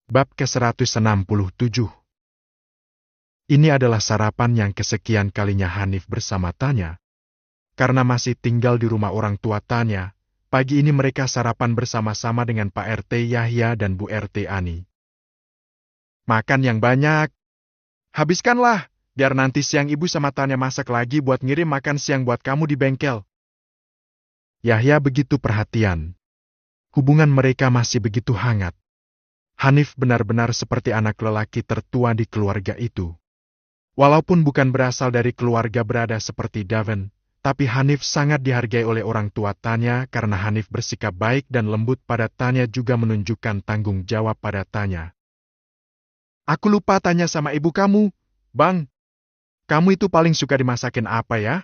Bab ke-167. Ini adalah sarapan yang kesekian kalinya Hanif bersama Tanya. Karena masih tinggal di rumah orang tua Tanya, pagi ini mereka sarapan bersama-sama dengan Pak RT Yahya dan Bu RT Ani. Makan yang banyak. Habiskanlah, biar nanti siang ibu sama Tanya masak lagi buat ngirim makan siang buat kamu di bengkel. Yahya begitu perhatian. Hubungan mereka masih begitu hangat. Hanif benar-benar seperti anak lelaki tertua di keluarga itu. Walaupun bukan berasal dari keluarga berada seperti Daven, tapi Hanif sangat dihargai oleh orang tua Tanya karena Hanif bersikap baik dan lembut pada Tanya juga menunjukkan tanggung jawab pada Tanya. Aku lupa tanya sama ibu kamu, Bang. Kamu itu paling suka dimasakin apa ya?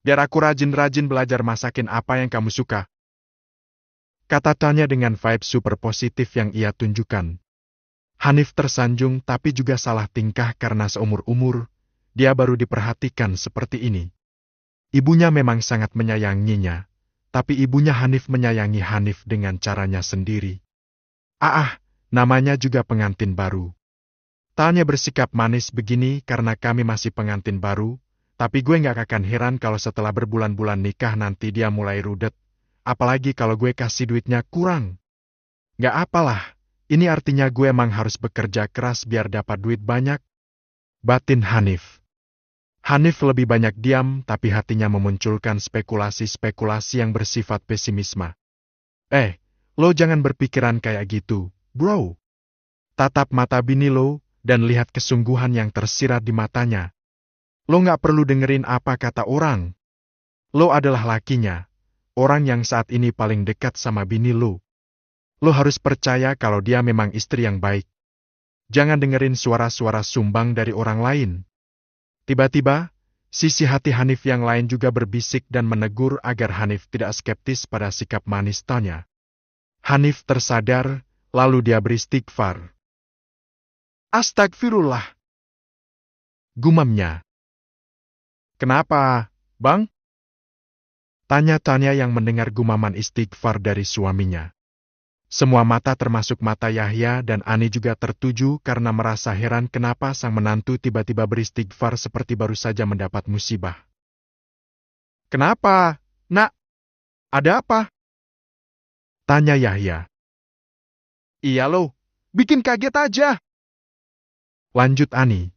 Biar aku rajin-rajin belajar masakin apa yang kamu suka. Kata Tanya dengan vibe super positif yang ia tunjukkan. Hanif tersanjung tapi juga salah tingkah karena seumur-umur, dia baru diperhatikan seperti ini. Ibunya memang sangat menyayanginya, tapi ibunya Hanif menyayangi Hanif dengan caranya sendiri. Namanya juga pengantin baru. Tanya bersikap manis begini karena kami masih pengantin baru, tapi gue gak akan heran kalau setelah berbulan-bulan nikah nanti dia mulai rudet. Apalagi kalau gue kasih duitnya kurang. Gak apalah, ini artinya gue emang harus bekerja keras biar dapat duit banyak. Batin Hanif. Hanif lebih banyak diam tapi hatinya memunculkan spekulasi-spekulasi yang bersifat pesimisme. Lo jangan berpikiran kayak gitu, bro. Tatap mata bini lo dan lihat kesungguhan yang tersirat di matanya. Lo gak perlu dengerin apa kata orang. Lo adalah lakinya. Orang yang saat ini paling dekat sama bini lo. Lo harus percaya kalau dia memang istri yang baik. Jangan dengerin suara-suara sumbang dari orang lain. Tiba-tiba, sisi hati Hanif yang lain juga berbisik dan menegur agar Hanif tidak skeptis pada sikap manis Tanya. Hanif tersadar, lalu dia beristighfar. Astagfirullah. Gumamnya. Kenapa, Bang? Tanya Tanya yang mendengar gumaman istighfar dari suaminya. Semua mata termasuk mata Yahya dan Ani juga tertuju karena merasa heran kenapa sang menantu tiba-tiba beristighfar seperti baru saja mendapat musibah. Kenapa, Nak? Ada apa? Tanya Yahya. Iya lo, bikin kaget aja. Lanjut Ani.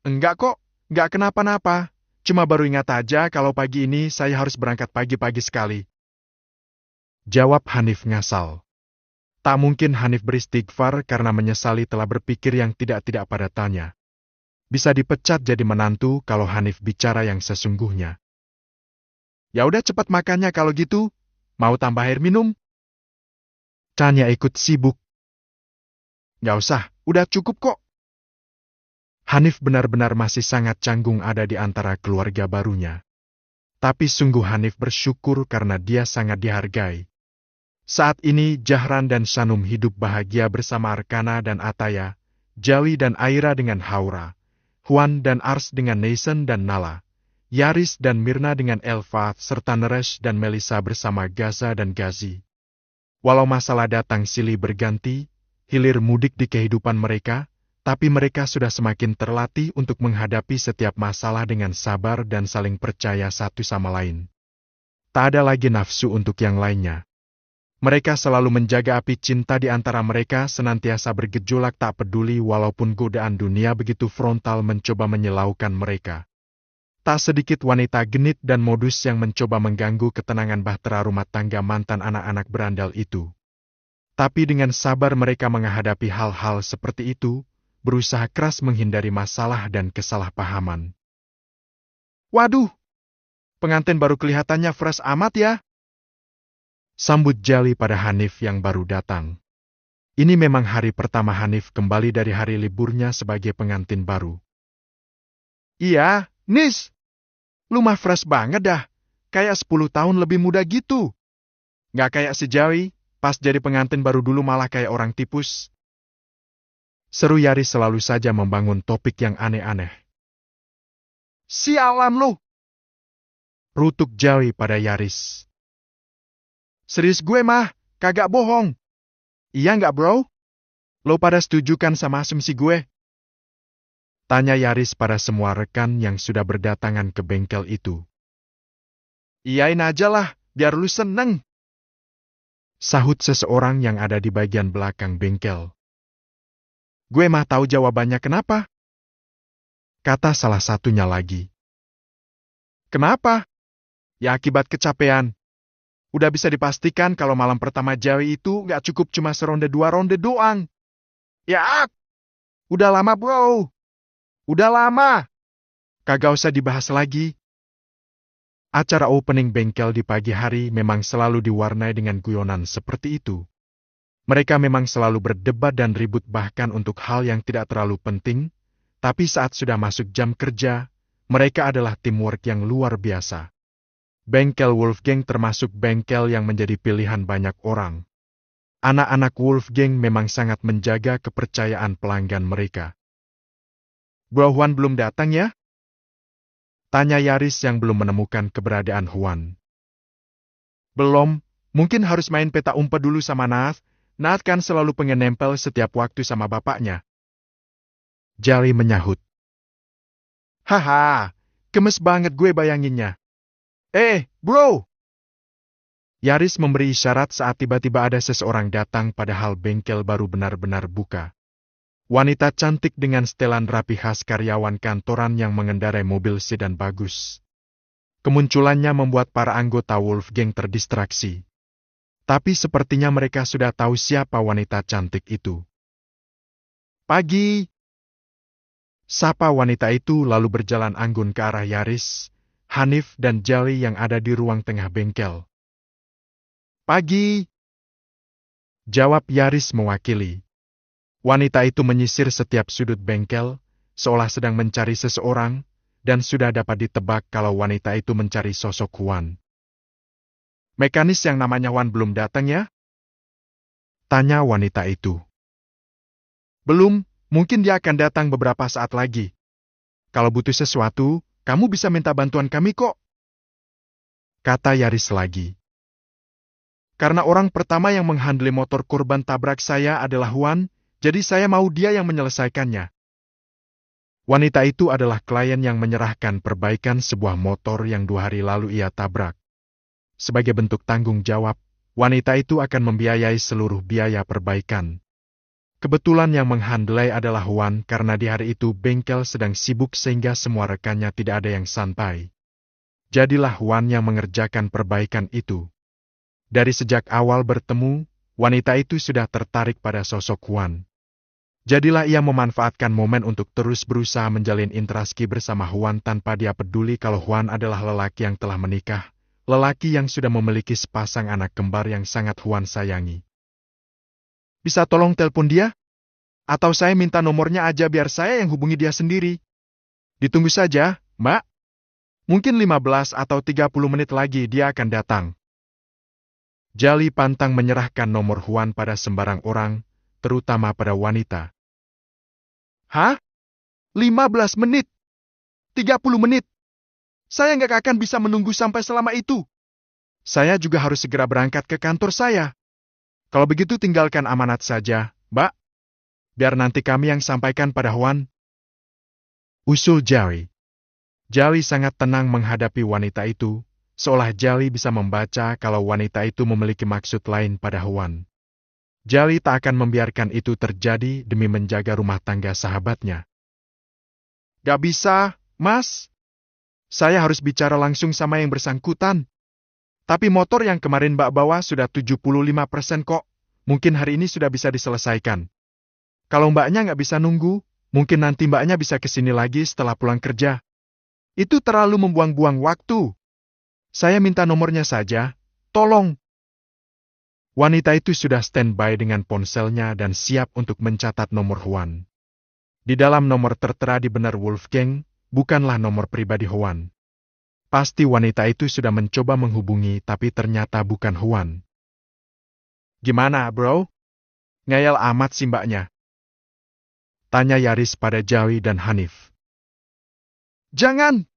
Enggak kok, enggak kenapa-napa. Cuma baru ingat aja kalau pagi ini saya harus berangkat pagi-pagi sekali. Jawab Hanif ngasal. Tak mungkin Hanif beristighfar karena menyesali telah berpikir yang tidak-tidak pada Tanya. Bisa dipecat jadi menantu kalau Hanif bicara yang sesungguhnya. Ya udah cepat makannya kalau gitu. Mau tambah air minum? Tanya ikut sibuk. Gak usah, udah cukup kok. Hanif benar-benar masih sangat canggung ada di antara keluarga barunya. Tapi sungguh Hanif bersyukur karena dia sangat dihargai. Saat ini Jahran dan Sanum hidup bahagia bersama Arkana dan Ataya, Jawi dan Aira dengan Haura, Juan dan Ars dengan Nathan dan Nala, Yaris dan Mirna dengan Elva serta Neresh dan Melissa bersama Gaza dan Gazi. Walau masalah datang silih berganti, hilir mudik di kehidupan mereka, tapi mereka sudah semakin terlatih untuk menghadapi setiap masalah dengan sabar dan saling percaya satu sama lain. Tak ada lagi nafsu untuk yang lainnya. Mereka selalu menjaga api cinta di antara mereka senantiasa bergejolak tak peduli walaupun godaan dunia begitu frontal mencoba menyilaukan mereka. Tak sedikit wanita genit dan modus yang mencoba mengganggu ketenangan bahtera rumah tangga mantan anak-anak berandal itu. Tapi dengan sabar mereka menghadapi hal-hal seperti itu, berusaha keras menghindari masalah dan kesalahpahaman. Waduh, pengantin baru kelihatannya fresh amat ya. Sambut Jali pada Hanif yang baru datang. Ini memang hari pertama Hanif kembali dari hari liburnya sebagai pengantin baru. Iya, Nis. Lu mah fresh banget dah. Kayak 10 tahun lebih muda gitu. Gak kayak si Jawi, pas jadi pengantin baru dulu malah kayak orang tipus. Seru Yaris selalu saja membangun topik yang aneh-aneh. Sialan lu! Rutuk Jawi pada Yaris. Serius gue mah, kagak bohong. Iya nggak bro? Lo pada setuju kan sama asumsi gue? Tanya Yaris pada semua rekan yang sudah berdatangan ke bengkel itu. Iyain aja lah, biar lu seneng. Sahut seseorang yang ada di bagian belakang bengkel. Gue mah tahu jawabannya kenapa? Kata salah satunya lagi. Kenapa? Ya akibat kecapean. Udah bisa dipastikan kalau malam pertama Jawi itu nggak cukup cuma seronde 2 ronde doang. Ya, udah lama bro. Udah lama. Kagak usah dibahas lagi. Acara opening bengkel di pagi hari memang selalu diwarnai dengan guyonan seperti itu. Mereka memang selalu berdebat dan ribut bahkan untuk hal yang tidak terlalu penting, tapi saat sudah masuk jam kerja, mereka adalah teamwork yang luar biasa. Bengkel Wolfgang termasuk bengkel yang menjadi pilihan banyak orang. Anak-anak Wolfgang memang sangat menjaga kepercayaan pelanggan mereka. Bro Juan belum datang ya? Tanya Yaris yang belum menemukan keberadaan Juan. Belum, mungkin harus main peta umpet dulu sama Nath. Nath kan selalu pengen nempel setiap waktu sama bapaknya. Jali menyahut. Haha, gemes banget gue bayanginnya. Bro! Yaris memberi isyarat saat tiba-tiba ada seseorang datang padahal bengkel baru benar-benar buka. Wanita cantik dengan setelan rapi khas karyawan kantoran yang mengendarai mobil sedan bagus. Kemunculannya membuat para anggota Wolfgang terdistraksi. Tapi sepertinya mereka sudah tahu siapa wanita cantik itu. Pagi! Sapa wanita itu lalu berjalan anggun ke arah Yaris, Hanif dan Jali yang ada di ruang tengah bengkel. Pagi! Jawab Yaris mewakili. Wanita itu menyisir setiap sudut bengkel, seolah sedang mencari seseorang, dan sudah dapat ditebak kalau wanita itu mencari sosok Juan. Mekanis yang namanya Juan belum datang ya? Tanya wanita itu. Belum, mungkin dia akan datang beberapa saat lagi. Kalau butuh sesuatu, kamu bisa minta bantuan kami kok. Kata Yaris lagi. Karena orang pertama yang menghandle motor korban tabrak saya adalah Juan, jadi saya mau dia yang menyelesaikannya. Wanita itu adalah klien yang menyerahkan perbaikan sebuah motor yang 2 hari lalu ia tabrak. Sebagai bentuk tanggung jawab, wanita itu akan membiayai seluruh biaya perbaikan. Kebetulan yang menghandle adalah Juan karena di hari itu bengkel sedang sibuk sehingga semua rekannya tidak ada yang santai. Jadilah Juan yang mengerjakan perbaikan itu. Dari sejak awal bertemu, wanita itu sudah tertarik pada sosok Juan. Jadilah ia memanfaatkan momen untuk terus berusaha menjalin interaksi bersama Juan tanpa dia peduli kalau Juan adalah lelaki yang telah menikah, lelaki yang sudah memiliki sepasang anak kembar yang sangat Juan sayangi. Bisa tolong telepon dia? Atau saya minta nomornya aja biar saya yang hubungi dia sendiri. Ditunggu saja, Mbak. Mungkin 15 atau 30 menit lagi dia akan datang. Jali pantang menyerahkan nomor Juan pada sembarang orang, terutama pada wanita. Hah? 15 menit? 30 menit? Saya nggak akan bisa menunggu sampai selama itu. Saya juga harus segera berangkat ke kantor saya. Kalau begitu tinggalkan amanat saja, Mbak. Biar nanti kami yang sampaikan pada Juan. Usul Jali. Jali sangat tenang menghadapi wanita itu, seolah Jali bisa membaca kalau wanita itu memiliki maksud lain pada Juan. Jali tak akan membiarkan itu terjadi demi menjaga rumah tangga sahabatnya. Gak bisa, Mas. Saya harus bicara langsung sama yang bersangkutan. Tapi motor yang kemarin Mbak bawa sudah 75% kok. Mungkin hari ini sudah bisa diselesaikan. Kalau Mbaknya nggak bisa nunggu, mungkin nanti Mbaknya bisa kesini lagi setelah pulang kerja. Itu terlalu membuang-buang waktu. Saya minta nomornya saja, tolong. Wanita itu sudah standby dengan ponselnya dan siap untuk mencatat nomor Juan. Di dalam nomor tertera di benar Wolfgang, bukanlah nomor pribadi Juan. Pasti wanita itu sudah mencoba menghubungi tapi ternyata bukan Juan. Gimana, bro? Ngayal amat sih Mbaknya. Tanya Yaris pada Jawi dan Hanif. Jangan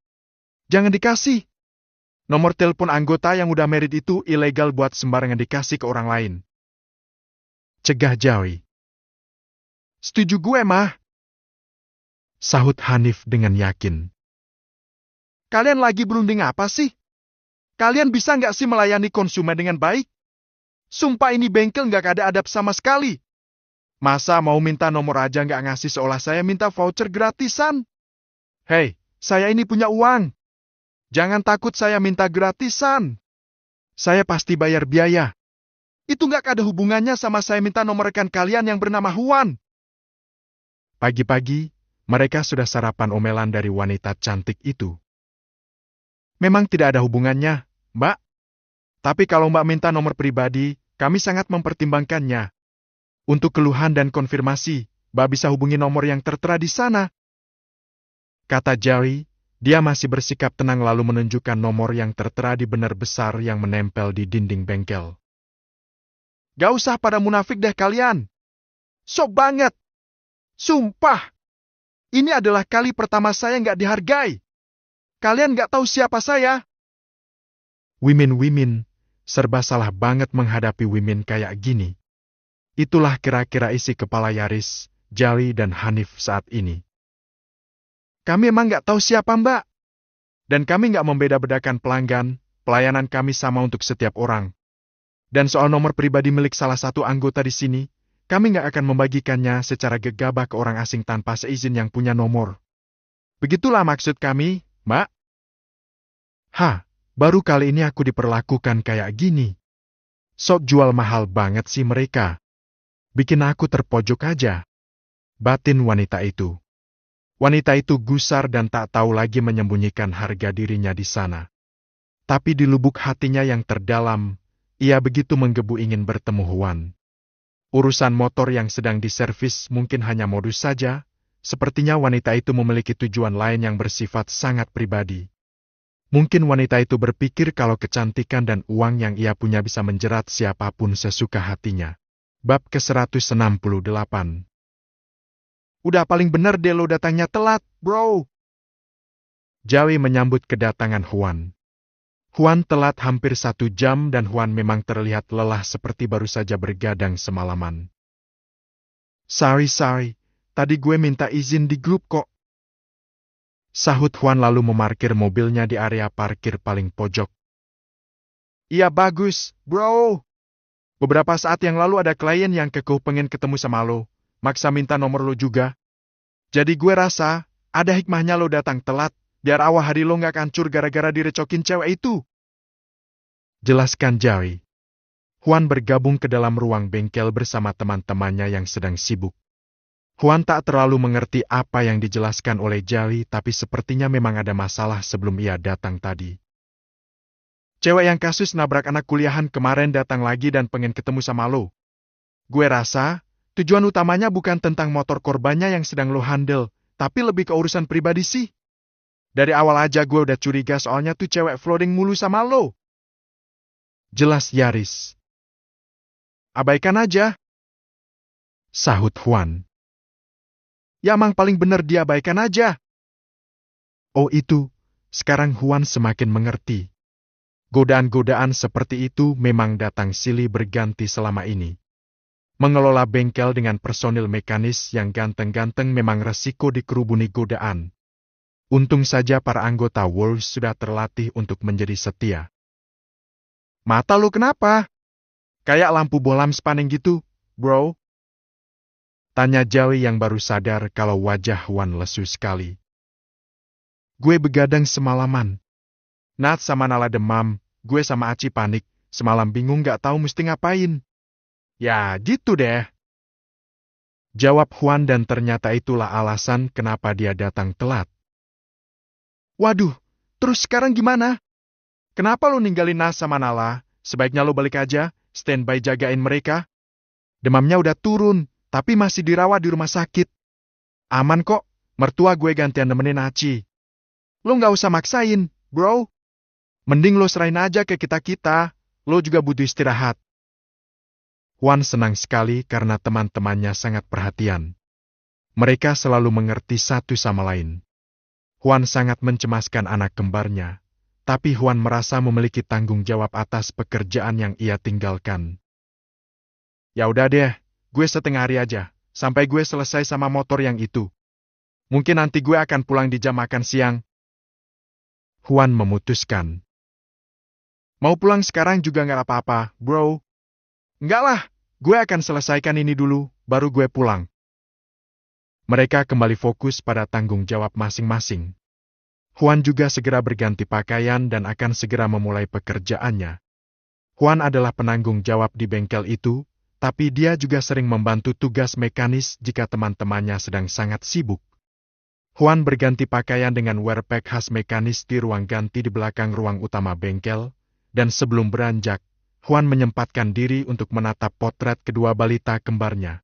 dikasih. Nomor telepon anggota yang udah married itu ilegal buat sembarangan dikasih ke orang lain. Cegah Jawi. Setuju gue, mah. Sahut Hanif dengan yakin. Kalian lagi berunding apa sih? Kalian bisa nggak sih melayani konsumen dengan baik? Sumpah ini bengkel nggak ada adab sama sekali. Masa mau minta nomor aja nggak ngasih seolah saya minta voucher gratisan? Hei, saya ini punya uang. Jangan takut saya minta gratisan. Saya pasti bayar biaya. Itu nggak ada hubungannya sama saya minta nomor rekan kalian yang bernama Huan. Pagi-pagi, mereka sudah sarapan omelan dari wanita cantik itu. Memang tidak ada hubungannya, Mbak. Tapi kalau Mbak minta nomor pribadi, kami sangat mempertimbangkannya. Untuk keluhan dan konfirmasi, Mbak bisa hubungi nomor yang tertera di sana. Kata Jari, dia masih bersikap tenang lalu menunjukkan nomor yang tertera di benar besar yang menempel di dinding bengkel. Gak usah pada munafik deh kalian. Sok banget. Sumpah. Ini adalah kali pertama saya nggak dihargai. Kalian nggak tahu siapa saya. Wimin, serba salah banget menghadapi Wimin kayak gini. Itulah kira-kira isi kepala Yaris, Jali dan Hanif saat ini. Kami emang nggak tahu siapa Mbak. Dan kami nggak membeda-bedakan pelanggan, pelayanan kami sama untuk setiap orang. Dan soal nomor pribadi milik salah satu anggota di sini, kami nggak akan membagikannya secara gegabah ke orang asing tanpa seizin yang punya nomor. Begitulah maksud kami, Mbak. Hah, baru kali ini aku diperlakukan kayak gini. Sok jual mahal banget sih mereka. Bikin aku terpojok aja. Batin wanita itu. Wanita itu gusar dan tak tahu lagi menyembunyikan harga dirinya di sana. Tapi di lubuk hatinya yang terdalam, ia begitu menggebu ingin bertemu Huan. Urusan motor yang sedang diservis mungkin hanya modus saja, sepertinya wanita itu memiliki tujuan lain yang bersifat sangat pribadi. Mungkin wanita itu berpikir kalau kecantikan dan uang yang ia punya bisa menjerat siapapun sesuka hatinya. Bab ke-168. Udah paling bener deh lo datangnya telat, bro. Jawi menyambut kedatangan Huan. Huan telat hampir 1 jam dan Huan memang terlihat lelah seperti baru saja bergadang semalaman. Sorry, tadi gue minta izin di grup kok. Sahut Huan lalu memarkir mobilnya di area parkir paling pojok. Iya bagus, bro. Beberapa saat yang lalu ada klien yang kekeh pengen ketemu sama lo, maksa minta nomor lo juga. Jadi gue rasa, ada hikmahnya lo datang telat, biar awal hari lo gak hancur gara-gara direcokin cewek itu. Jelaskan Jawi. Huan bergabung ke dalam ruang bengkel bersama teman-temannya yang sedang sibuk. Huan tak terlalu mengerti apa yang dijelaskan oleh Jali, tapi sepertinya memang ada masalah sebelum ia datang tadi. Cewek yang kasus nabrak anak kuliahan kemarin datang lagi dan pengen ketemu sama lo. Gue rasa, tujuan utamanya bukan tentang motor korbannya yang sedang lo handle, tapi lebih ke urusan pribadi sih. Dari awal aja gue udah curiga soalnya tuh cewek floating mulu sama lo. Jelas Yaris. Abaikan aja. Sahut Huan. Ya emang paling bener dia abaikan aja. Oh itu, sekarang Huan semakin mengerti. Godaan-godaan seperti itu memang datang silih berganti selama ini. Mengelola bengkel dengan personil mekanis yang ganteng-ganteng memang resiko dikerubuni godaan. Untung saja para anggota Wolves sudah terlatih untuk menjadi setia. Mata lu kenapa? Kayak lampu bohlam spanning gitu, bro. Tanya Jawi yang baru sadar kalau wajah Huan lesu sekali. Gue begadang semalaman. Nat sama Nala demam, gue sama Aci panik, semalam bingung gak tahu mesti ngapain. Ya gitu deh. Jawab Huan dan ternyata itulah alasan kenapa dia datang telat. Waduh, terus sekarang gimana? Kenapa lo ninggalin Nas sama Nala? Sebaiknya lo balik aja, standby jagain mereka. Demamnya udah turun, tapi masih dirawat di rumah sakit. Aman kok, mertua gue gantian nemenin Aci. Lo gak usah maksain, bro. Mending lo serahin aja ke kita-kita, lo juga butuh istirahat. Huan senang sekali karena teman-temannya sangat perhatian. Mereka selalu mengerti satu sama lain. Huan sangat mencemaskan anak kembarnya, tapi Huan merasa memiliki tanggung jawab atas pekerjaan yang ia tinggalkan. Ya udah deh, gue setengah hari aja, sampai gue selesai sama motor yang itu. Mungkin nanti gue akan pulang di jam makan siang. Juan memutuskan. Mau pulang sekarang juga nggak apa-apa, bro. Enggak lah, gue akan selesaikan ini dulu, baru gue pulang. Mereka kembali fokus pada tanggung jawab masing-masing. Juan juga segera berganti pakaian dan akan segera memulai pekerjaannya. Juan adalah penanggung jawab di bengkel itu, tapi dia juga sering membantu tugas mekanis jika teman-temannya sedang sangat sibuk. Juan berganti pakaian dengan wearpack khas mekanis di ruang ganti di belakang ruang utama bengkel, dan sebelum beranjak, Juan menyempatkan diri untuk menatap potret kedua balita kembarnya.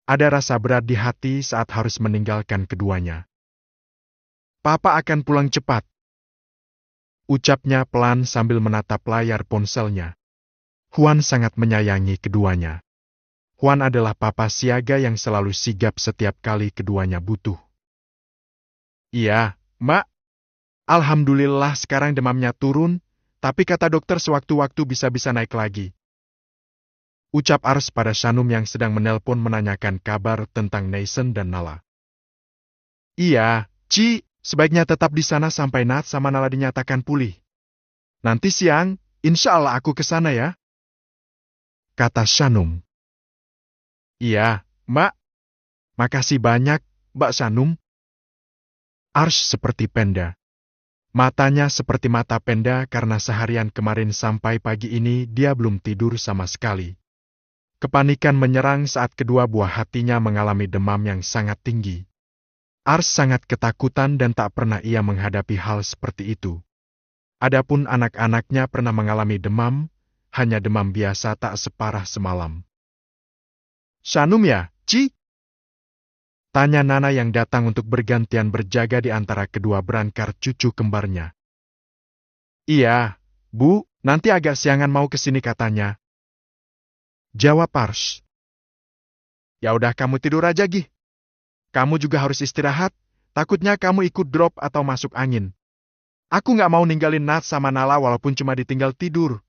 Ada rasa berat di hati saat harus meninggalkan keduanya. Papa akan pulang cepat, ucapnya pelan sambil menatap layar ponselnya. Juan sangat menyayangi keduanya. Juan adalah papa siaga yang selalu sigap setiap kali keduanya butuh. Iya, Mbak. Alhamdulillah sekarang demamnya turun, tapi kata dokter sewaktu-waktu bisa-bisa naik lagi. Ucap Ars pada Shanum yang sedang menelpon menanyakan kabar tentang Nason dan Nala. Iya, Ci, sebaiknya tetap di sana sampai Nat sama Nala dinyatakan pulih. Nanti siang, insya Allah aku ke sana ya, kata Shanum. Iya, Mbak. Makasih banyak, Mbak Shanum. Ars seperti penda. Matanya seperti mata penda karena seharian kemarin sampai pagi ini dia belum tidur sama sekali. Kepanikan menyerang saat kedua buah hatinya mengalami demam yang sangat tinggi. Ars sangat ketakutan dan tak pernah ia menghadapi hal seperti itu. Adapun anak-anaknya pernah mengalami demam, hanya demam biasa tak separah semalam. Shanum ya, Ci? Tanya Nana yang datang untuk bergantian berjaga di antara kedua berangkar cucu kembarnya. Iya, Bu, nanti agak siangan mau ke sini katanya. Jawab Ars. Ya udah kamu tidur aja, Gih. Kamu juga harus istirahat, takutnya kamu ikut drop atau masuk angin. Aku nggak mau ninggalin Nat sama Nala walaupun cuma ditinggal tidur.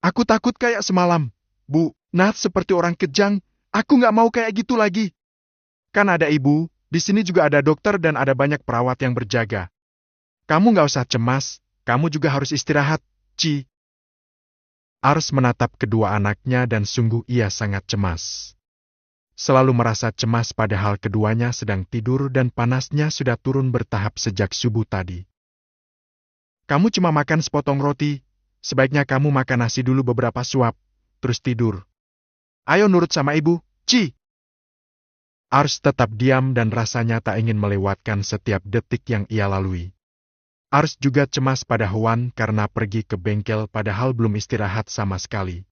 Aku takut kayak semalam. Bu, Nat seperti orang kejang, aku nggak mau kayak gitu lagi. Kan ada ibu, di sini juga ada dokter dan ada banyak perawat yang berjaga. Kamu nggak usah cemas, kamu juga harus istirahat, Ci. Ars menatap kedua anaknya dan sungguh ia sangat cemas. Selalu merasa cemas padahal keduanya sedang tidur dan panasnya sudah turun bertahap sejak subuh tadi. Kamu cuma makan sepotong roti, sebaiknya kamu makan nasi dulu beberapa suap, terus tidur. Ayo nurut sama ibu, Ci. Ars tetap diam dan rasanya tak ingin melewatkan setiap detik yang ia lalui. Ars juga cemas pada Juan karena pergi ke bengkel padahal belum istirahat sama sekali.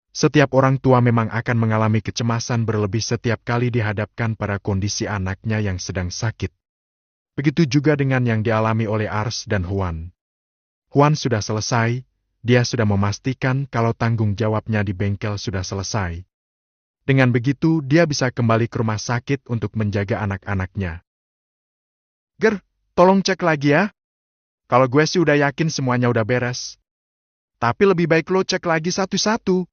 Setiap orang tua memang akan mengalami kecemasan berlebih setiap kali dihadapkan pada kondisi anaknya yang sedang sakit. Begitu juga dengan yang dialami oleh Ars dan Juan. Juan sudah selesai, dia sudah memastikan kalau tanggung jawabnya di bengkel sudah selesai. Dengan begitu, dia bisa kembali ke rumah sakit untuk menjaga anak-anaknya. Ger, tolong cek lagi ya. Kalau gue sih udah yakin semuanya udah beres. Tapi lebih baik lo cek lagi satu-satu.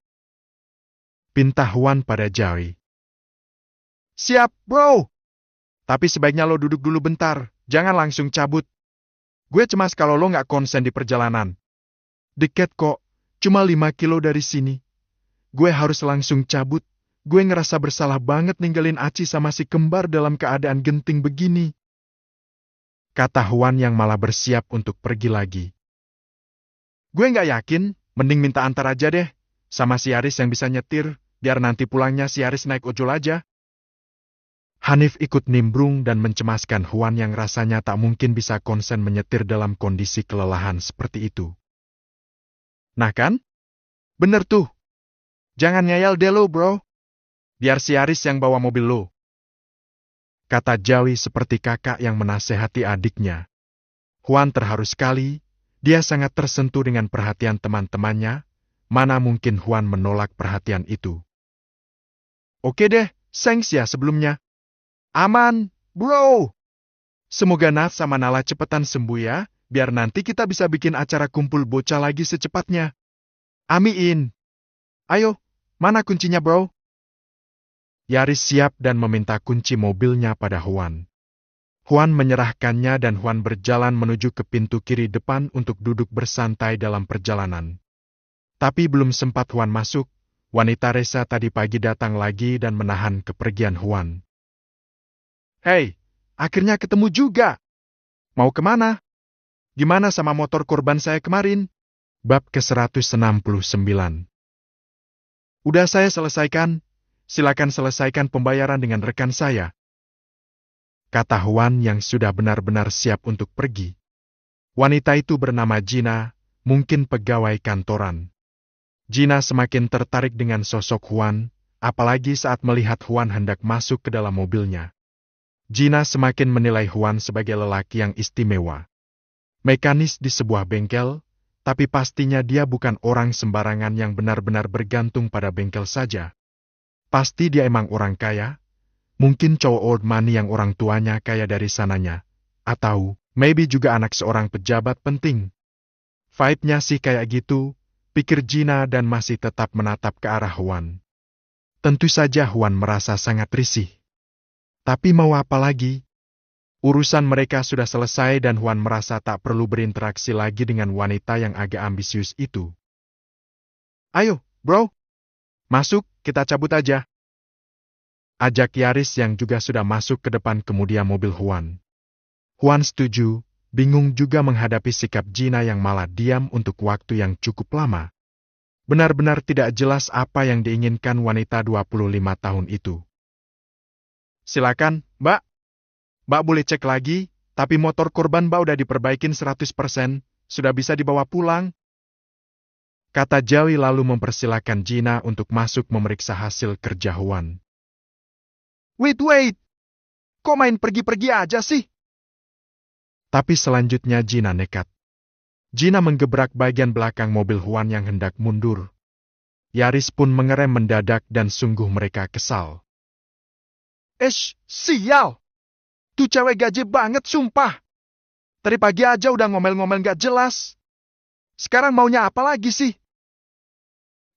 Pinta Juan pada Joey. Siap, bro. Tapi sebaiknya lo duduk dulu bentar, jangan langsung cabut. Gue cemas kalau lo nggak konsen di perjalanan. Dekat kok, cuma 5 kilo dari sini. Gue harus langsung cabut. Gue ngerasa bersalah banget ninggalin Aci sama si kembar dalam keadaan genting begini. Kata Juan yang malah bersiap untuk pergi lagi. Gue nggak yakin, mending minta antar aja deh, sama si Aris yang bisa nyetir, biar nanti pulangnya si Aris naik ojol aja. Hanif ikut nimbrung dan mencemaskan Juan yang rasanya tak mungkin bisa konsen menyetir dalam kondisi kelelahan seperti itu. Nah kan? Bener tuh. Jangan ngeyel deh lo, bro. Biar si Aris yang bawa mobil lo. Kata Joey seperti kakak yang menasehati adiknya. Juan terharu sekali, dia sangat tersentuh dengan perhatian teman-temannya, mana mungkin Juan menolak perhatian itu. Oke deh, thanks ya sebelumnya. Aman, bro. Semoga Nat sama Nala cepetan sembuh ya, biar nanti kita bisa bikin acara kumpul bocah lagi secepatnya. Amin. Ayo, mana kuncinya, bro? Yaris siap dan meminta kunci mobilnya pada Juan. Juan menyerahkannya dan Juan berjalan menuju ke pintu kiri depan untuk duduk bersantai dalam perjalanan. Tapi belum sempat Juan masuk, wanita Reza tadi pagi datang lagi dan menahan kepergian Juan. "Hei, akhirnya ketemu juga. Mau kemana? Gimana sama motor korban saya kemarin?" Bab ke-169. "Udah saya selesaikan. Silakan selesaikan pembayaran dengan rekan saya," kata Juan yang sudah benar-benar siap untuk pergi. Wanita itu bernama Gina, mungkin pegawai kantoran. Gina semakin tertarik dengan sosok Juan, apalagi saat melihat Juan hendak masuk ke dalam mobilnya. Gina semakin menilai Juan sebagai lelaki yang istimewa. Mekanis di sebuah bengkel, tapi pastinya dia bukan orang sembarangan yang benar-benar bergantung pada bengkel saja. Pasti dia emang orang kaya, mungkin cowok old money yang orang tuanya kaya dari sananya, atau maybe juga anak seorang pejabat penting. Vibe-nya sih kayak gitu, pikir Gina dan masih tetap menatap ke arah Juan. Tentu saja Juan merasa sangat risih. Tapi mau apa lagi? Urusan mereka sudah selesai dan Juan merasa tak perlu berinteraksi lagi dengan wanita yang agak ambisius itu. "Ayo, bro. Masuk, kita cabut aja," ajak Yaris yang juga sudah masuk ke depan kemudian mobil Juan. Juan setuju, bingung juga menghadapi sikap Gina yang malah diam untuk waktu yang cukup lama. Benar-benar tidak jelas apa yang diinginkan wanita 25 tahun itu. "Silakan, Mbak. Mbak boleh cek lagi, tapi motor korban Mbak udah diperbaikin 100%, sudah bisa dibawa pulang," kata Jawi lalu mempersilahkan Gina untuk masuk memeriksa hasil kerja Juan. Wait. Kok main pergi-pergi aja sih?" Tapi selanjutnya Gina nekat. Gina menggebrak bagian belakang mobil Juan yang hendak mundur. Yaris pun mengerem mendadak dan sungguh mereka kesal. Sial! Tuh cewek gaje banget sumpah. Tadi pagi aja udah ngomel-ngomel gak jelas. Sekarang maunya apa lagi sih?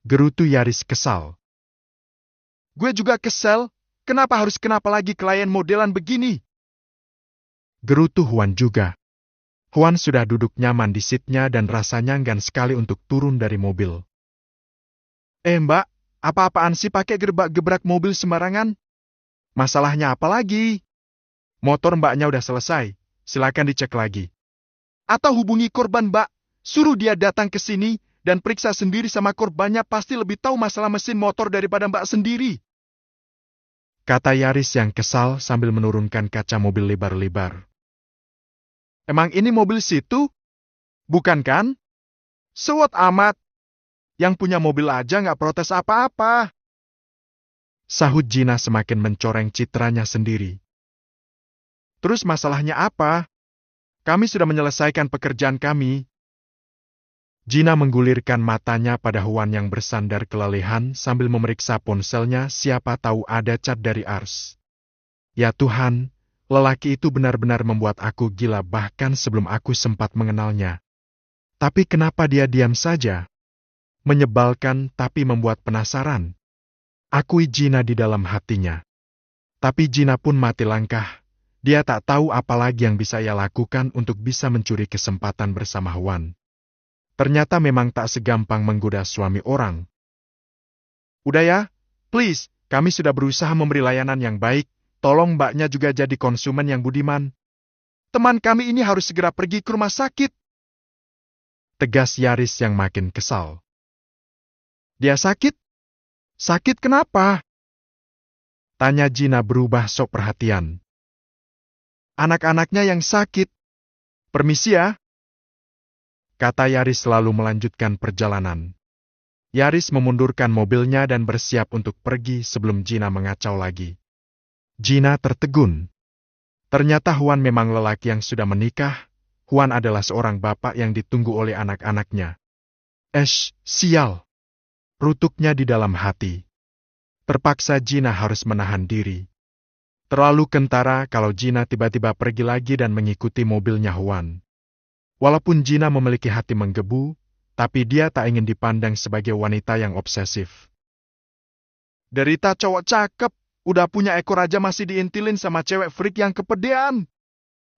Gerutu Yaris kesal. "Gue juga kesel, kenapa harus kenapa lagi klien modelan begini?" Gerutu Juan juga. Juan sudah duduk nyaman di seatnya dan rasanya enggan sekali untuk turun dari mobil. Mbak, apa-apaan sih pakai gebrak mobil sembarangan? Masalahnya apa lagi? Motor mbaknya udah selesai, silakan dicek lagi. Atau hubungi korban mbak, suruh dia datang ke sini dan periksa sendiri sama korbannya, pasti lebih tahu masalah mesin motor daripada mbak sendiri, kata Yaris yang kesal sambil menurunkan kaca mobil lebar-lebar. Emang ini mobil situ? Bukan kan? Sewot amat. Yang punya mobil aja nggak protes apa-apa, sahut Gina semakin mencoreng citranya sendiri. Terus masalahnya apa? Kami sudah menyelesaikan pekerjaan kami. Gina menggulirkan matanya pada Juan yang bersandar kelalehan sambil memeriksa ponselnya, siapa tahu ada cat dari Ars. Ya Tuhan, lelaki itu benar-benar membuat aku gila bahkan sebelum aku sempat mengenalnya. Tapi kenapa dia diam saja? Menyebalkan tapi membuat penasaran. Akui Gina di dalam hatinya. Tapi Gina pun mati langkah. Dia tak tahu apa lagi yang bisa ia lakukan untuk bisa mencuri kesempatan bersama Juan. Ternyata memang tak segampang menggoda suami orang. Udah ya, please, kami sudah berusaha memberi layanan yang baik, tolong mbaknya juga jadi konsumen yang budiman. Teman kami ini harus segera pergi ke rumah sakit, tegas Yaris yang makin kesal. Dia sakit? Sakit kenapa? Tanya Gina berubah sok perhatian. Anak-anaknya yang sakit. Permisi ya, kata Yaris lalu melanjutkan perjalanan. Yaris memundurkan mobilnya dan bersiap untuk pergi sebelum Gina mengacau lagi. Gina tertegun. Ternyata Juan memang lelaki yang sudah menikah. Juan adalah seorang bapak yang ditunggu oleh anak-anaknya. Sial! Rutuknya di dalam hati. Terpaksa Gina harus menahan diri. Terlalu kentara kalau Gina tiba-tiba pergi lagi dan mengikuti mobilnya Juan. Walaupun Gina memiliki hati menggebu, tapi dia tak ingin dipandang sebagai wanita yang obsesif. Derita cowok cakep, udah punya ekor aja masih diintilin sama cewek freak yang kepedean.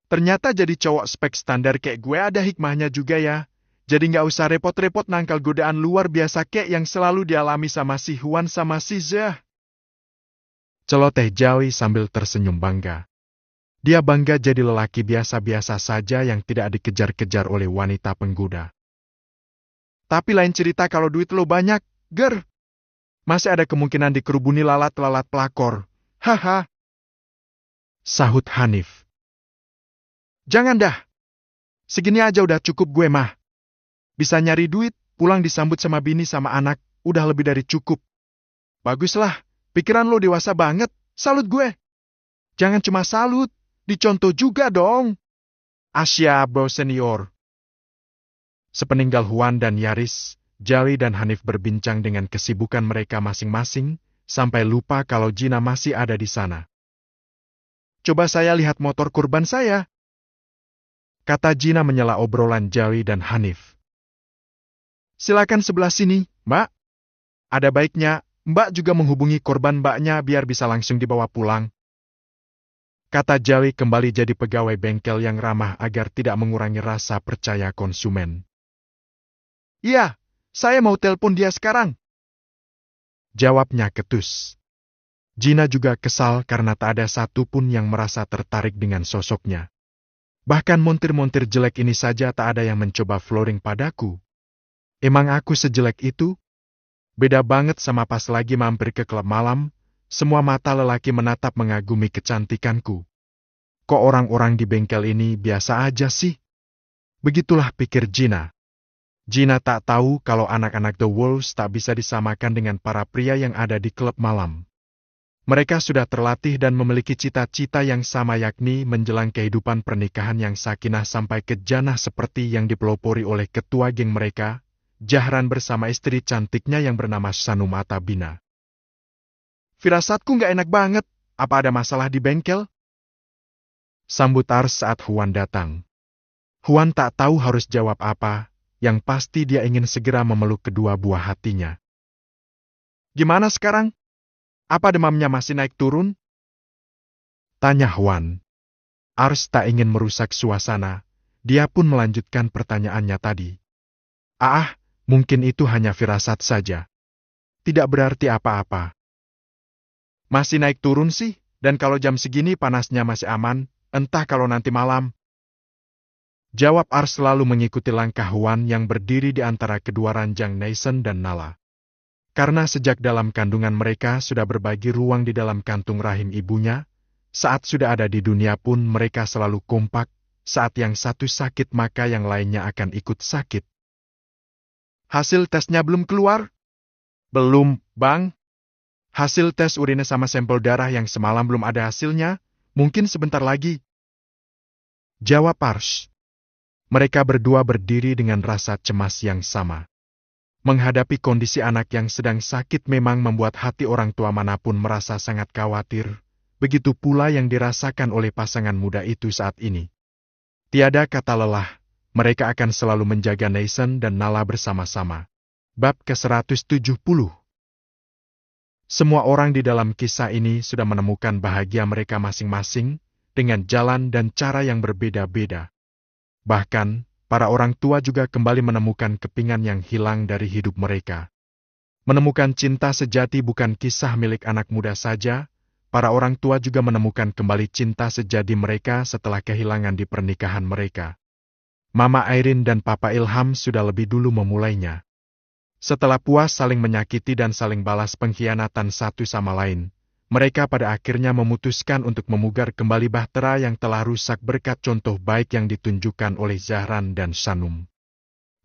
Ternyata jadi cowok spek standar kayak gue ada hikmahnya juga ya. Jadi nggak usah repot-repot nangkal godaan luar biasa kayak yang selalu dialami sama si Huan sama si Zeh. Celoteh Jawi sambil tersenyum bangga. Dia bangga jadi lelaki biasa-biasa saja yang tidak dikejar-kejar oleh wanita penggoda. Tapi lain cerita kalau duit lo banyak, ger. Masih ada kemungkinan dikerubuni lalat-lalat pelakor. Haha. Sahut Hanif. Jangan dah. Segini aja udah cukup gue mah. Bisa nyari duit, pulang disambut sama bini sama anak, udah lebih dari cukup. Baguslah, pikiran lo dewasa banget, salut gue. Jangan cuma salut, dicontoh juga dong. Asya bro senior. Sepeninggal Huan dan Yaris, Jawi dan Hanif berbincang dengan kesibukan mereka masing-masing, sampai lupa kalau Gina masih ada di sana. Coba saya lihat motor kurban saya, kata Gina menyela obrolan Jawi dan Hanif. Silakan sebelah sini, Mbak. Ada baiknya, Mbak juga menghubungi korban Mbaknya biar bisa langsung dibawa pulang. Kata Jawi kembali jadi pegawai bengkel yang ramah agar tidak mengurangi rasa percaya konsumen. Iya, saya mau telepon dia sekarang. Jawabnya ketus. Gina juga kesal karena tak ada satupun yang merasa tertarik dengan sosoknya. Bahkan montir-montir jelek ini saja tak ada yang mencoba flooring padaku. Emang aku sejelek itu? Beda banget sama pas lagi mampir ke klub malam, semua mata lelaki menatap mengagumi kecantikanku. Kok orang-orang di bengkel ini biasa aja sih? Begitulah pikir Gina. Gina tak tahu kalau anak-anak The Wolves tak bisa disamakan dengan para pria yang ada di klub malam. Mereka sudah terlatih dan memiliki cita-cita yang sama yakni menjelang kehidupan pernikahan yang sakinah sampai ke jannah seperti yang dipelopori oleh ketua geng mereka, Jahran bersama istri cantiknya yang bernama Sanum Atabina. Firasatku nggak enak banget, apa ada masalah di bengkel? Sambut Ars saat Huan datang. Huan tak tahu harus jawab apa, yang pasti dia ingin segera memeluk kedua buah hatinya. Gimana sekarang? Apa demamnya masih naik turun? Tanya Huan. Ars tak ingin merusak suasana, dia pun melanjutkan pertanyaannya tadi. Mungkin itu hanya firasat saja. Tidak berarti apa-apa. Masih naik turun sih, dan kalau jam segini panasnya masih aman, entah kalau nanti malam. Jawab Ars selalu mengikuti langkah Huan yang berdiri di antara kedua ranjang Nason dan Nala. Karena sejak dalam kandungan mereka sudah berbagi ruang di dalam kantung rahim ibunya, saat sudah ada di dunia pun mereka selalu kompak, saat yang satu sakit maka yang lainnya akan ikut sakit. Hasil tesnya belum keluar? Belum, Bang. Hasil tes urine sama sampel darah yang semalam belum ada hasilnya, mungkin sebentar lagi. Jawab Ars. Mereka berdua berdiri dengan rasa cemas yang sama. Menghadapi kondisi anak yang sedang sakit memang membuat hati orang tua manapun merasa sangat khawatir, begitu pula yang dirasakan oleh pasangan muda itu saat ini. Tiada kata lelah, mereka akan selalu menjaga Nason dan Nala bersama-sama. Bab ke-170. Semua orang di dalam kisah ini sudah menemukan bahagia mereka masing-masing, dengan jalan dan cara yang berbeda-beda. Bahkan, para orang tua juga kembali menemukan kepingan yang hilang dari hidup mereka. Menemukan cinta sejati bukan kisah milik anak muda saja, para orang tua juga menemukan kembali cinta sejati mereka setelah kehilangan di pernikahan mereka. Mama Airin dan Papa Ilham sudah lebih dulu memulainya. Setelah puas saling menyakiti dan saling balas pengkhianatan satu sama lain, mereka pada akhirnya memutuskan untuk memugar kembali bahtera yang telah rusak berkat contoh baik yang ditunjukkan oleh Zahran dan Sanum.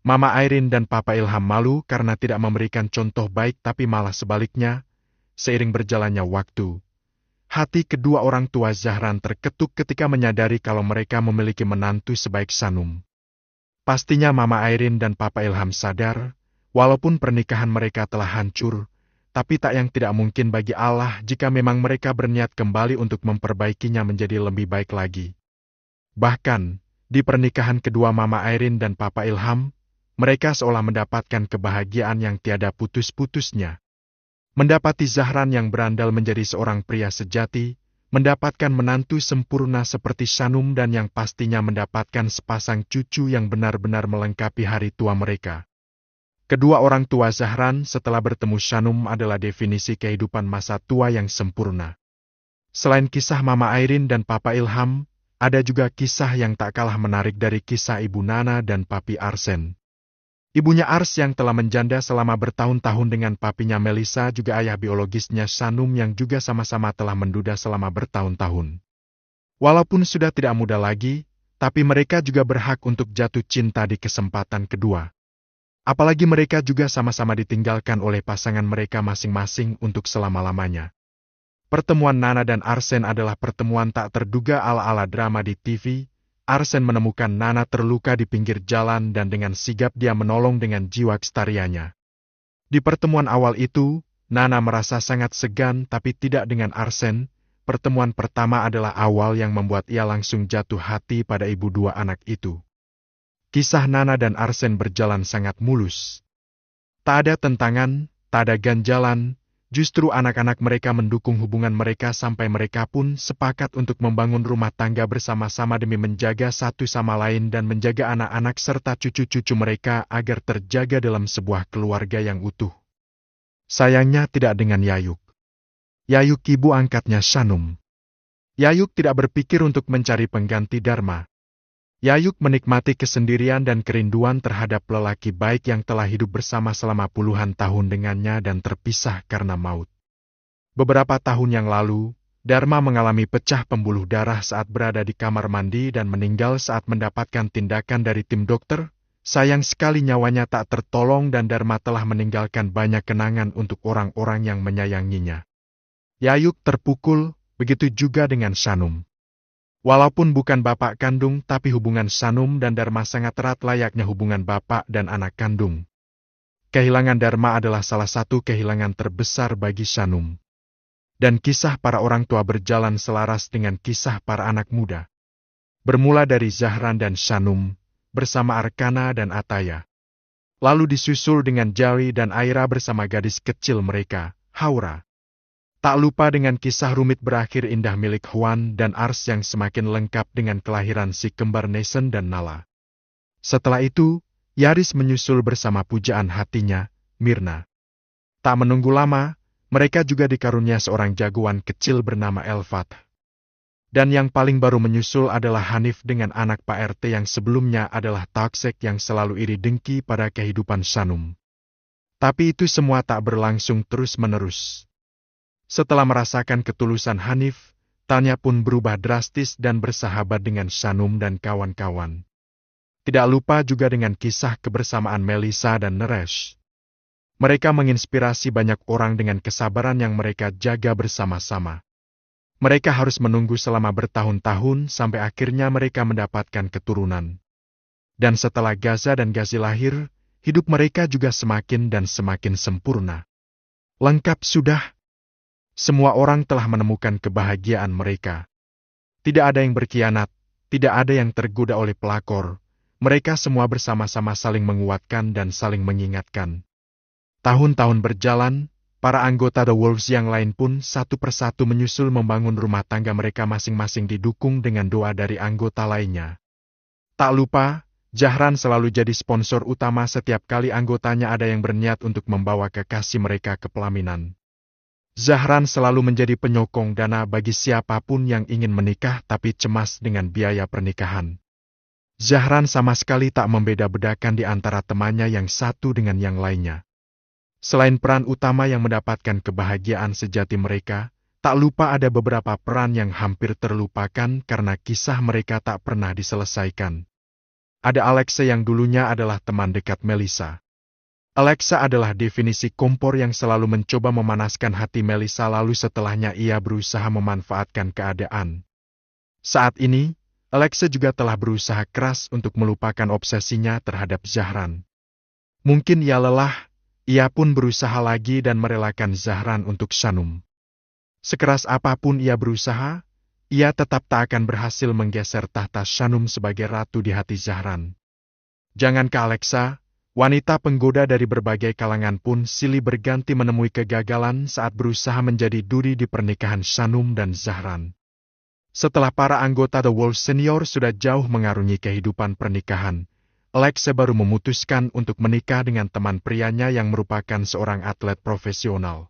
Mama Airin dan Papa Ilham malu karena tidak memberikan contoh baik tapi malah sebaliknya, seiring berjalannya waktu. Hati kedua orang tua Zahran terketuk ketika menyadari kalau mereka memiliki menantu sebaik Sanum. Pastinya Mama Airin dan Papa Ilham sadar, walaupun pernikahan mereka telah hancur, tapi tak yang tidak mungkin bagi Allah jika memang mereka berniat kembali untuk memperbaikinya menjadi lebih baik lagi. Bahkan, di pernikahan kedua Mama Airin dan Papa Ilham, mereka seolah mendapatkan kebahagiaan yang tiada putus-putusnya. Mendapati Zahran yang berandal menjadi seorang pria sejati, mendapatkan menantu sempurna seperti Shanum dan yang pastinya mendapatkan sepasang cucu yang benar-benar melengkapi hari tua mereka. Kedua orang tua Zahran setelah bertemu Shanum adalah definisi kehidupan masa tua yang sempurna. Selain kisah Mama Airin dan Papa Ilham, ada juga kisah yang tak kalah menarik dari kisah Ibu Nana dan Papi Arsen. Ibunya Ars yang telah menjanda selama bertahun-tahun dengan papinya Melisa juga ayah biologisnya Shanum yang juga sama-sama telah menduda selama bertahun-tahun. Walaupun sudah tidak muda lagi, tapi mereka juga berhak untuk jatuh cinta di kesempatan kedua. Apalagi mereka juga sama-sama ditinggalkan oleh pasangan mereka masing-masing untuk selama-lamanya. Pertemuan Nana dan Arsen adalah pertemuan tak terduga ala-ala drama di TV. Arsen menemukan Nana terluka di pinggir jalan dan dengan sigap dia menolong dengan jiwa kestarianya. Di pertemuan awal itu, Nana merasa sangat segan tapi tidak dengan Arsen. Pertemuan pertama adalah awal yang membuat ia langsung jatuh hati pada ibu dua anak itu. Kisah Nana dan Arsen berjalan sangat mulus. Tak ada tentangan, tak ada ganjalan. Justru anak-anak mereka mendukung hubungan mereka sampai mereka pun sepakat untuk membangun rumah tangga bersama-sama demi menjaga satu sama lain dan menjaga anak-anak serta cucu-cucu mereka agar terjaga dalam sebuah keluarga yang utuh. Sayangnya tidak dengan Yayuk. Yayuk ibu angkatnya Shanum. Yayuk tidak berpikir untuk mencari pengganti Dharma. Yayuk menikmati kesendirian dan kerinduan terhadap lelaki baik yang telah hidup bersama selama puluhan tahun dengannya dan terpisah karena maut. Beberapa tahun yang lalu, Dharma mengalami pecah pembuluh darah saat berada di kamar mandi dan meninggal saat mendapatkan tindakan dari tim dokter. Sayang sekali nyawanya tak tertolong dan Dharma telah meninggalkan banyak kenangan untuk orang-orang yang menyayanginya. Yayuk terpukul, begitu juga dengan Shanum. Walaupun bukan bapak kandung, tapi hubungan Shanum dan Dharma sangat erat layaknya hubungan bapak dan anak kandung. Kehilangan Dharma adalah salah satu kehilangan terbesar bagi Shanum. Dan kisah para orang tua berjalan selaras dengan kisah para anak muda. Bermula dari Zahran dan Shanum, bersama Arkana dan Ataya. Lalu disusul dengan Jari dan Aira bersama gadis kecil mereka, Haura. Tak lupa dengan kisah rumit berakhir indah milik Huan dan Ars yang semakin lengkap dengan kelahiran si kembar Nesen dan Nala. Setelah itu, Yaris menyusul bersama pujaan hatinya, Mirna. Tak menunggu lama, mereka juga dikarunia seorang jagoan kecil bernama Elfat. Dan yang paling baru menyusul adalah Hanif dengan anak Pak RT yang sebelumnya adalah Taksek yang selalu iri dengki pada kehidupan Shanum. Tapi itu semua tak berlangsung terus-menerus. Setelah merasakan ketulusan Hanif, Tanya pun berubah drastis dan bersahabat dengan Shanum dan kawan-kawan. Tidak lupa juga dengan kisah kebersamaan Melisa dan Neresh. Mereka menginspirasi banyak orang dengan kesabaran yang mereka jaga bersama-sama. Mereka harus menunggu selama bertahun-tahun sampai akhirnya mereka mendapatkan keturunan. Dan setelah Gaza dan Gazi lahir, hidup mereka juga semakin dan semakin sempurna. Lengkap sudah. Semua orang telah menemukan kebahagiaan mereka. Tidak ada yang berkhianat, tidak ada yang tergoda oleh pelakor. Mereka semua bersama-sama saling menguatkan dan saling mengingatkan. Tahun-tahun berjalan, para anggota The Wolves yang lain pun satu persatu menyusul membangun rumah tangga mereka masing-masing didukung dengan doa dari anggota lainnya. Tak lupa, Zahran selalu jadi sponsor utama setiap kali anggotanya ada yang berniat untuk membawa kekasih mereka ke pelaminan. Zahran selalu menjadi penyokong dana bagi siapapun yang ingin menikah tapi cemas dengan biaya pernikahan. Zahran sama sekali tak membeda-bedakan di antara temannya yang satu dengan yang lainnya. Selain peran utama yang mendapatkan kebahagiaan sejati mereka, tak lupa ada beberapa peran yang hampir terlupakan karena kisah mereka tak pernah diselesaikan. Ada Alexa yang dulunya adalah teman dekat Melisa. Alexa adalah definisi kompor yang selalu mencoba memanaskan hati Melisa lalu setelahnya ia berusaha memanfaatkan keadaan. Saat ini, Alexa juga telah berusaha keras untuk melupakan obsesinya terhadap Zahran. Mungkin ia lelah, ia pun berusaha lagi dan merelakan Zahran untuk Shanum. Sekeras apapun ia berusaha, ia tetap tak akan berhasil menggeser tahta Shanum sebagai ratu di hati Zahran. Jangankah Alexa, Wanita penggoda dari berbagai kalangan pun silih berganti menemui kegagalan saat berusaha menjadi duri di pernikahan Shanum dan Zahran. Setelah para anggota The Wolves Senior sudah jauh mengarungi kehidupan pernikahan, Alexa baru memutuskan untuk menikah dengan teman prianya yang merupakan seorang atlet profesional.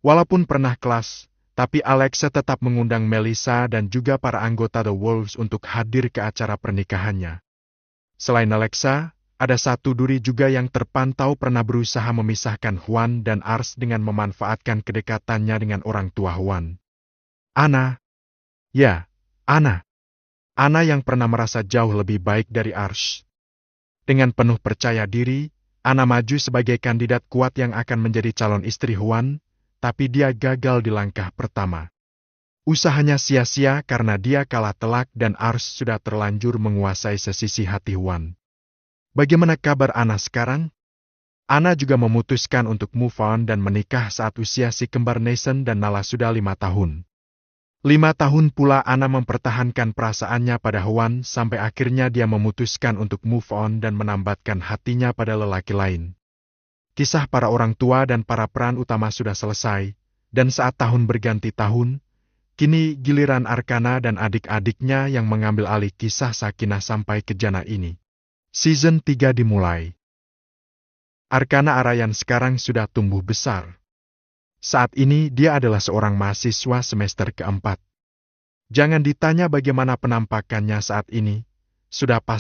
Walaupun pernah kelas, tapi Alexa tetap mengundang Melissa dan juga para anggota The Wolves untuk hadir ke acara pernikahannya. Selain Alexa, ada satu duri juga yang terpantau pernah berusaha memisahkan Juan dan Ars dengan memanfaatkan kedekatannya dengan orang tua Juan. Anna. Ya, Anna. Anna yang pernah merasa jauh lebih baik dari Ars. Dengan penuh percaya diri, Anna maju sebagai kandidat kuat yang akan menjadi calon istri Juan, tapi dia gagal di langkah pertama. Usahanya sia-sia karena dia kalah telak dan Ars sudah terlanjur menguasai sesisi hati Juan. Bagaimana kabar Anna sekarang? Anna juga memutuskan untuk move on dan menikah saat usia si kembar Nathan dan Nala sudah 5 tahun. 5 tahun pula Anna mempertahankan perasaannya pada Juan sampai akhirnya dia memutuskan untuk move on dan menambatkan hatinya pada lelaki lain. Kisah para orang tua dan para peran utama sudah selesai, dan saat tahun berganti tahun, kini giliran Arkana dan adik-adiknya yang mengambil alih kisah Sakinah sampai ke Jannah ini. Season 3 dimulai. Arkana Arayan sekarang sudah tumbuh besar. Saat ini dia adalah seorang mahasiswa semester keempat. Jangan ditanya bagaimana penampakannya saat ini, sudah pasti